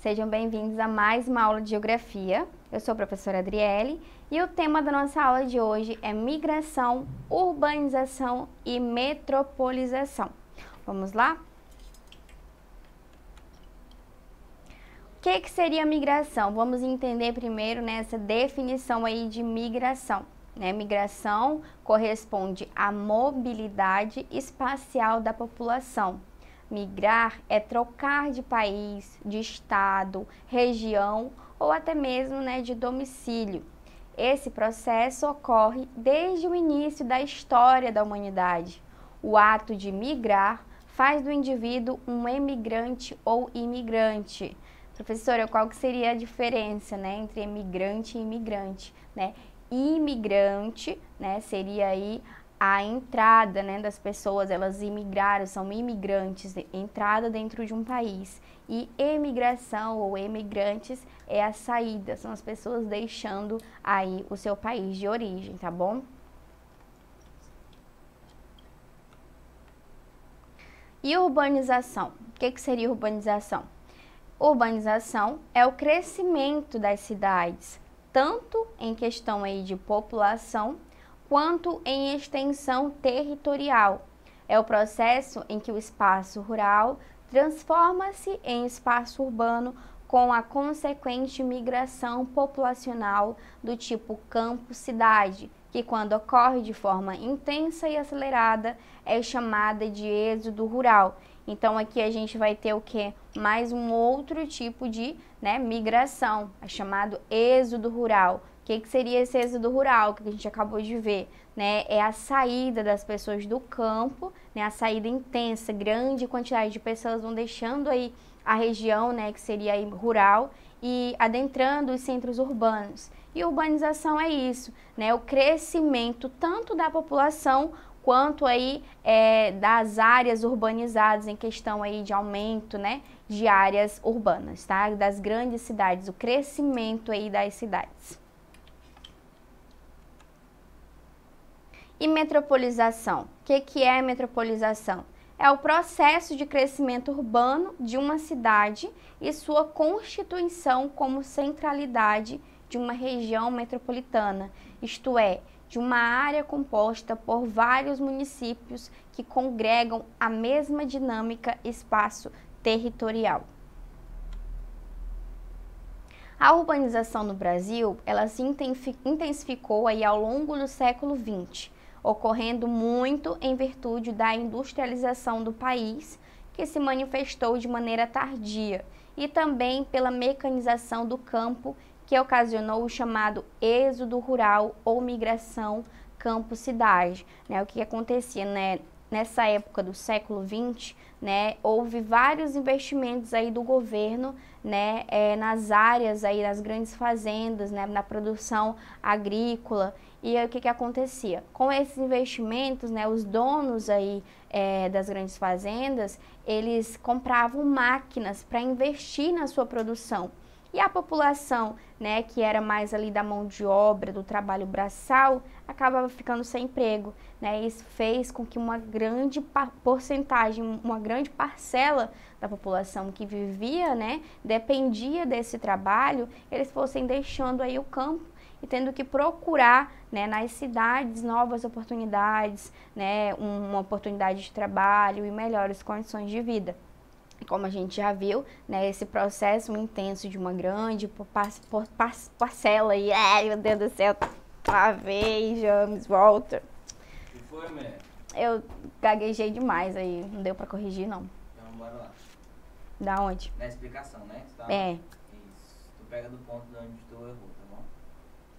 Sejam bem-vindos a mais uma aula de Geografia. Eu sou a professora Adriele e o tema da nossa aula de hoje é migração, urbanização e metropolização. Vamos lá? O que seria migração? Vamos entender primeiro nessa definição aí de migração. Migração corresponde à mobilidade espacial da população. Migrar é trocar de país, de estado, região ou até mesmo de domicílio. Esse processo ocorre desde o início da história da humanidade. O ato de migrar faz do indivíduo um emigrante ou imigrante. Professora, qual que seria a diferença entre emigrante e imigrante? Imigrante seria aí a entrada das pessoas, elas imigraram, são imigrantes, entrada dentro de um país. E emigração ou emigrantes é a saída, são as pessoas deixando aí o seu país de origem, tá bom? E urbanização? O que seria urbanização? Urbanização é o crescimento das cidades, tanto em questão aí de população, quanto em extensão territorial. É o processo em que o espaço rural transforma-se em espaço urbano com a consequente migração populacional do tipo campo-cidade, que quando ocorre de forma intensa e acelerada é chamada de êxodo rural. Então aqui a gente vai ter o que? Mais um outro tipo de migração, é chamado êxodo rural. O que seria esse êxodo rural que a gente acabou de ver? É a saída das pessoas do campo, a saída intensa, grande quantidade de pessoas vão deixando aí a região, que seria aí rural, e adentrando os centros urbanos. E urbanização é isso, o crescimento tanto da população quanto aí das áreas urbanizadas em questão aí de aumento, de áreas urbanas, tá? Das grandes cidades, o crescimento aí das cidades. E metropolização? O que é metropolização? É o processo de crescimento urbano de uma cidade e sua constituição como centralidade de uma região metropolitana, isto é, de uma área composta por vários municípios que congregam a mesma dinâmica espaço-territorial. A urbanização no Brasil, ela se intensificou aí ao longo do século XX, ocorrendo muito em virtude da industrialização do país, que se manifestou de maneira tardia, e também pela mecanização do campo, que ocasionou o chamado êxodo rural ou migração campo-cidade. O que acontecia, nessa época do século XX, houve vários investimentos aí do governo, nas áreas aí, nas grandes fazendas, na produção agrícola. E aí, o que acontecia? Com esses investimentos, os donos aí das grandes fazendas, eles compravam máquinas para investir na sua produção. E a população, que era mais ali da mão de obra, do trabalho braçal, acabava ficando sem emprego. Isso fez com que uma grande porcentagem, uma grande parcela da população que vivia, dependia desse trabalho, eles fossem deixando aí o campo e tendo que procurar nas cidades novas oportunidades, uma oportunidade de trabalho e melhores condições de vida. Como a gente já viu, esse processo intenso de uma grande parcela aí, ai meu Deus do céu, travei, James, Walter. O que foi, Mé? Eu gaguejei demais aí, não deu pra corrigir não. Então bora lá. Da onde? Na explicação, né? É. Isso. Tu pega do ponto de onde tu errou, tá bom?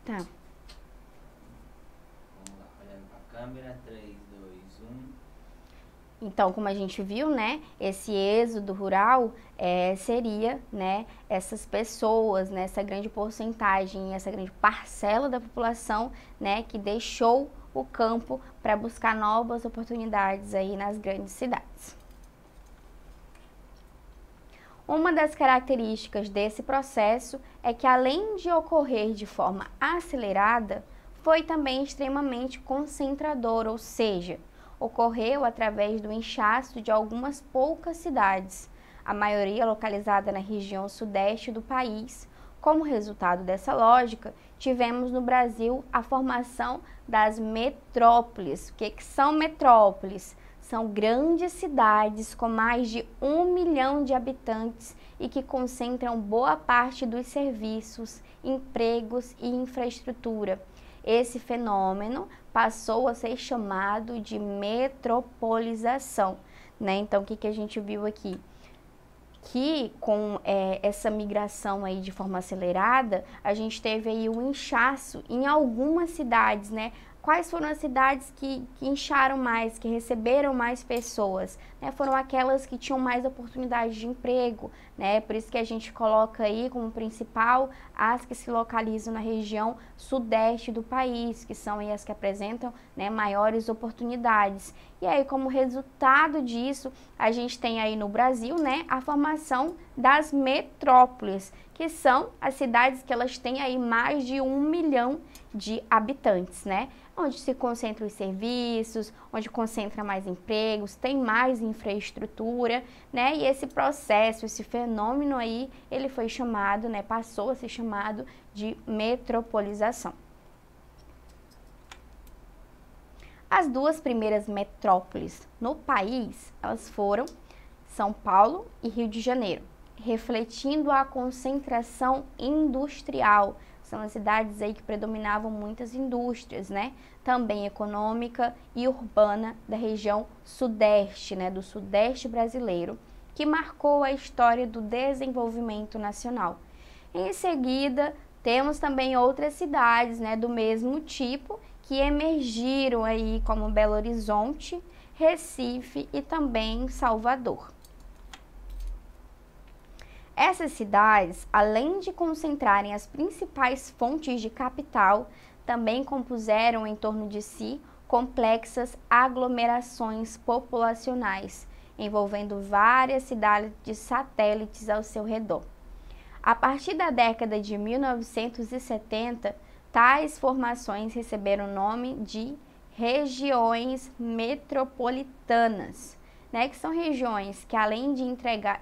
Tá. Vamos lá, olhando pra câmera, 3, 2, 1... Então, como a gente viu, esse êxodo rural seria, essas pessoas, essa grande porcentagem, essa grande parcela da população, que deixou o campo para buscar novas oportunidades aí nas grandes cidades. Uma das características desse processo é que, além de ocorrer de forma acelerada, foi também extremamente concentrador, ou seja, ocorreu através do inchaço de algumas poucas cidades. a maioria localizada na região sudeste do país. Como resultado dessa lógica, tivemos no Brasil a formação das metrópoles. O que são metrópoles? São grandes cidades com mais de 1 milhão de habitantes e que concentram boa parte dos serviços, empregos e infraestrutura. Esse fenômeno passou a ser chamado de metropolização, né? Então, o que a gente viu aqui? Que com essa migração aí de forma acelerada, a gente teve aí um inchaço em algumas cidades, né? Quais foram as cidades que incharam mais, que receberam mais pessoas? Né? Foram aquelas que tinham mais oportunidades de emprego, né? Por isso que a gente coloca aí como principal as que se localizam na região sudeste do país, que são aí as que apresentam, né, maiores oportunidades. E aí, como resultado disso, a gente tem aí no Brasil, né, a formação das metrópoles, que são as cidades que elas têm aí mais de 1 milhão de habitantes, né? Onde se concentram os serviços, onde concentra mais empregos, tem mais infraestrutura, né? E esse processo, esse fenômeno aí, ele foi chamado, né, passou a ser chamado de metropolização. As duas primeiras metrópoles no país, elas foram São Paulo e Rio de Janeiro, refletindo a concentração industrial. São as cidades aí que predominavam muitas indústrias, né? Também econômica e urbana da região sudeste, né? Do sudeste brasileiro, que marcou a história do desenvolvimento nacional. Em seguida, temos também outras cidades, né, do mesmo tipo, que emergiram aí como Belo Horizonte, Recife e também Salvador. Essas cidades, além de concentrarem as principais fontes de capital, também compuseram em torno de si complexas aglomerações populacionais, envolvendo várias cidades satélites ao seu redor. A partir da década de 1970, tais formações receberam o nome de regiões metropolitanas, né, que são regiões que, além de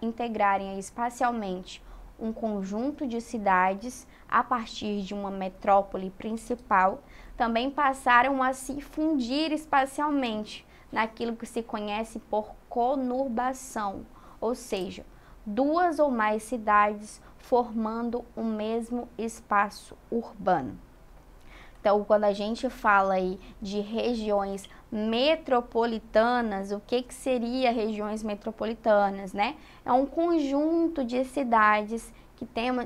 integrarem espacialmente um conjunto de cidades a partir de uma metrópole principal, também passaram a se fundir espacialmente naquilo que se conhece por conurbação, ou seja, duas ou mais cidades formando o mesmo espaço urbano. Então, quando a gente fala aí de regiões metropolitanas, o que seria regiões metropolitanas, né? É um conjunto de cidades que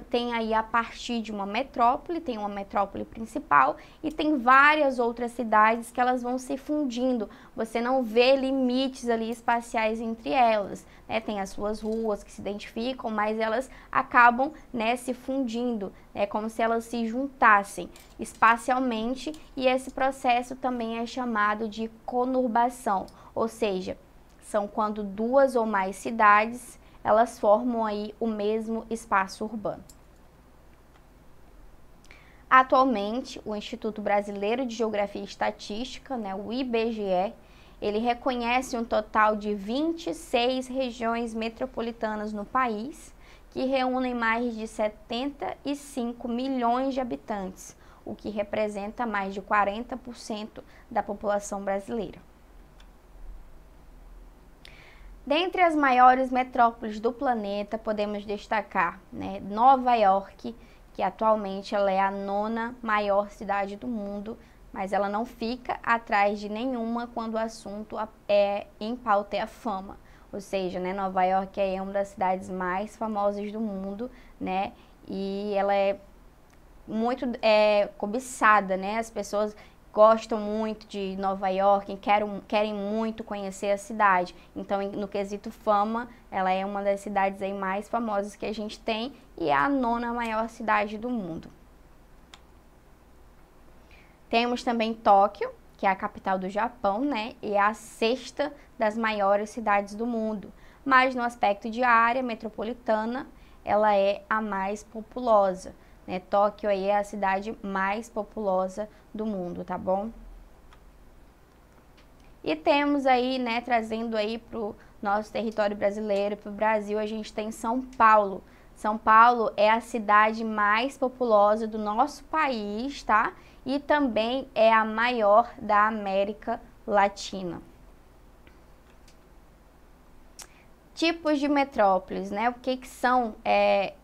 tem aí a partir de uma metrópole, tem uma metrópole principal e tem várias outras cidades que elas vão se fundindo. Você não vê limites ali espaciais entre elas, né? Tem as suas ruas que se identificam, mas elas acabam, né, se fundindo, é como se elas se juntassem espacialmente, e esse processo também é chamado de conurbação, ou seja, são quando duas ou mais cidades elas formam aí o mesmo espaço urbano. Atualmente, o Instituto Brasileiro de Geografia e Estatística, né, o IBGE, ele reconhece um total de 26 regiões metropolitanas no país, que reúnem mais de 75 milhões de habitantes, o que representa mais de 40% da população brasileira. Dentre as maiores metrópoles do planeta, podemos destacar, né, Nova York, que atualmente ela é a 9ª maior cidade do mundo, mas ela não fica atrás de nenhuma quando o assunto em pauta é a fama. Ou seja, né, Nova York é uma das cidades mais famosas do mundo, né, e ela é muito cobiçada, né, as pessoas gostam muito de Nova York, querem muito conhecer a cidade. Então, no quesito fama, ela é uma das cidades aí mais famosas que a gente tem e é a 9ª maior cidade do mundo. Temos também Tóquio, que é a capital do Japão, né? E é a 6ª das maiores cidades do mundo. Mas no aspecto de área metropolitana, ela é a mais populosa, né? Tóquio aí é a cidade mais populosa do mundo, tá bom? E temos aí, né, trazendo aí para o nosso território brasileiro, para o Brasil, a gente tem São Paulo. São Paulo é a cidade mais populosa do nosso país, tá? E também é a maior da América Latina. Tipos de metrópoles, né? O que são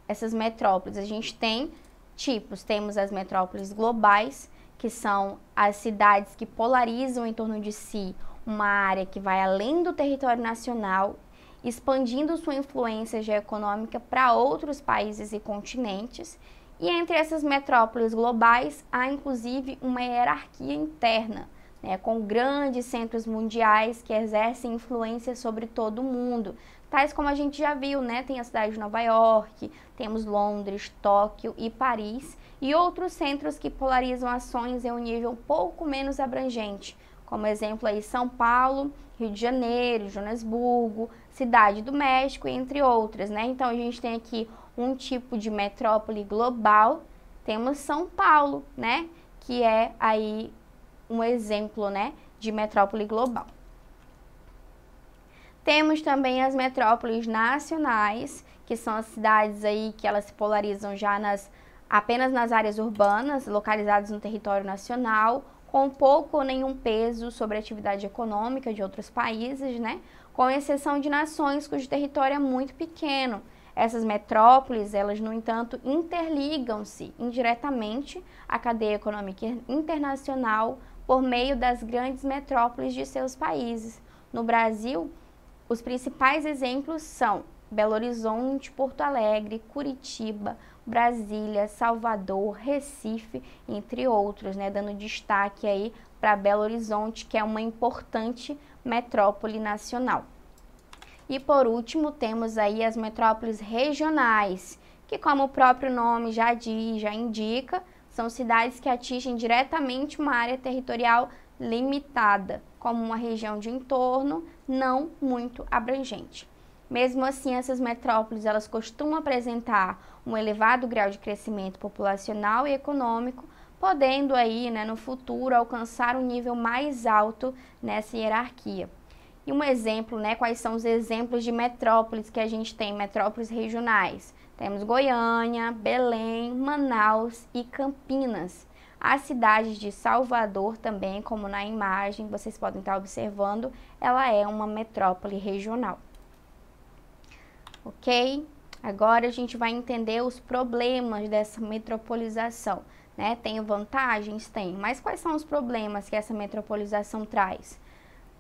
essas metrópoles? A gente tem tipos, temos as metrópoles globais, que são as cidades que polarizam em torno de si uma área que vai além do território nacional, expandindo sua influência geoeconômica para outros países e continentes. E entre essas metrópoles globais, há inclusive uma hierarquia interna, né, com grandes centros mundiais que exercem influência sobre todo o mundo, tais como a gente já viu, né? Tem a cidade de Nova York, temos Londres, Tóquio e Paris, e outros centros que polarizam ações em um nível um pouco menos abrangente, como exemplo aí São Paulo, Rio de Janeiro, Joanesburgo, Cidade do México, entre outras, né? Então a gente tem aqui um tipo de metrópole global, temos São Paulo, né? Que é aí um exemplo, né, de metrópole global. Temos também as metrópoles nacionais, que são as cidades aí que elas se polarizam já apenas nas áreas urbanas, localizadas no território nacional, com pouco ou nenhum peso sobre a atividade econômica de outros países, né? Com exceção de nações cujo território é muito pequeno. Essas metrópoles, elas, no entanto, interligam-se indiretamente à cadeia econômica internacional por meio das grandes metrópoles de seus países. No Brasil, os principais exemplos são Belo Horizonte, Porto Alegre, Curitiba, Brasília, Salvador, Recife, entre outros, né? Dando destaque aí para Belo Horizonte, que é uma importante metrópole nacional. E por último, temos aí as metrópoles regionais, que como o próprio nome já diz, já indica, são cidades que atingem diretamente uma área territorial limitada, como uma região de entorno não muito abrangente. Mesmo assim, essas metrópoles elas costumam apresentar um elevado grau de crescimento populacional e econômico, podendo aí, né, no futuro alcançar um nível mais alto nessa hierarquia. E um exemplo, né, quais são os exemplos de metrópoles que a gente tem, metrópoles regionais? Temos Goiânia, Belém, Manaus e Campinas. As cidades de Salvador também, como na imagem, vocês podem estar observando, ela é uma metrópole regional. Ok? Agora a gente vai entender os problemas dessa metropolização, né? Tem vantagens? Tem. Mas quais são os problemas que essa metropolização traz?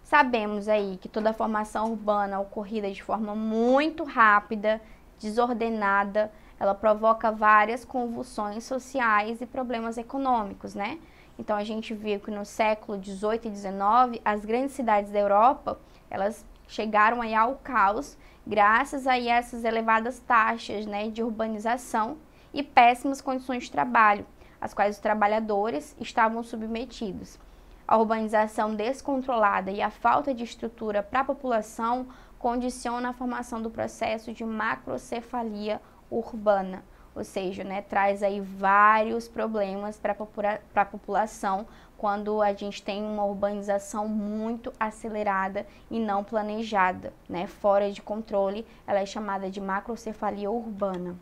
Sabemos aí que toda a formação urbana ocorrida de forma muito rápida, desordenada, ela provoca várias convulsões sociais e problemas econômicos, né? Então a gente viu que no século XVIII e XIX, as grandes cidades da Europa, elas chegaram aí ao caos, graças aí a essas elevadas taxas, né, de urbanização e péssimas condições de trabalho, às quais os trabalhadores estavam submetidos. A urbanização descontrolada e a falta de estrutura para a população condiciona a formação do processo de macrocefalia urbana, ou seja, né, traz aí vários problemas para a população quando a gente tem uma urbanização muito acelerada e não planejada, né, fora de controle, ela é chamada de macrocefalia urbana.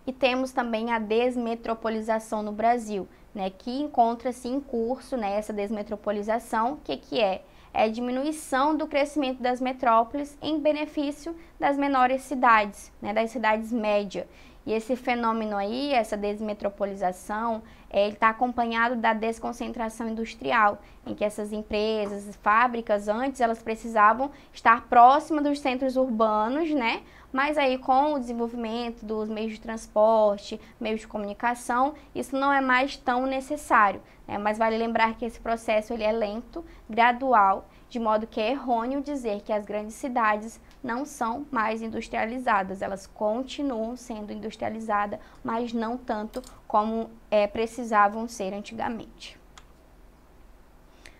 E temos também a desmetropolização no Brasil, né, que encontra-se em curso, né, essa desmetropolização, que é? É a diminuição do crescimento das metrópoles em benefício das menores cidades, né, das cidades médias. E esse fenômeno aí, essa desmetropolização, ele está acompanhado da desconcentração industrial, em que essas empresas, fábricas, antes elas precisavam estar próximas dos centros urbanos, né? Mas aí com o desenvolvimento dos meios de transporte, meios de comunicação, isso não é mais tão necessário, né? Mas vale lembrar que esse processo ele é lento, gradual, de modo que é errôneo dizer que as grandes cidades não são mais industrializadas, elas continuam sendo industrializadas, mas não tanto como precisavam ser antigamente.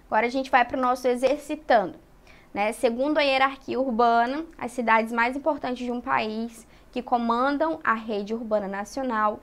Agora a gente vai para o nosso exercitando, né? Segundo a hierarquia urbana, as cidades mais importantes de um país que comandam a rede urbana nacional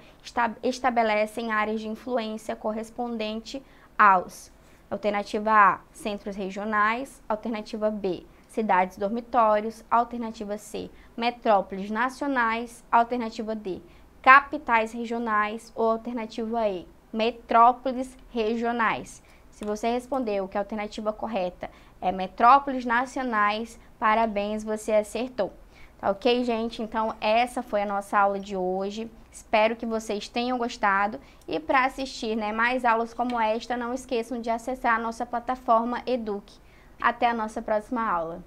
estabelecem áreas de influência correspondente aos Alternativa A, centros regionais. Alternativa B, cidades dormitórios. Alternativa C, metrópoles nacionais. Alternativa D, capitais regionais. Ou alternativa E, metrópoles regionais. Se você respondeu que a alternativa correta é metrópoles nacionais, parabéns, você acertou. Tá ok, gente? Então, essa foi a nossa aula de hoje. Espero que vocês tenham gostado. E para assistir, né, mais aulas como esta, não esqueçam de acessar a nossa plataforma Eduque. Até a nossa próxima aula.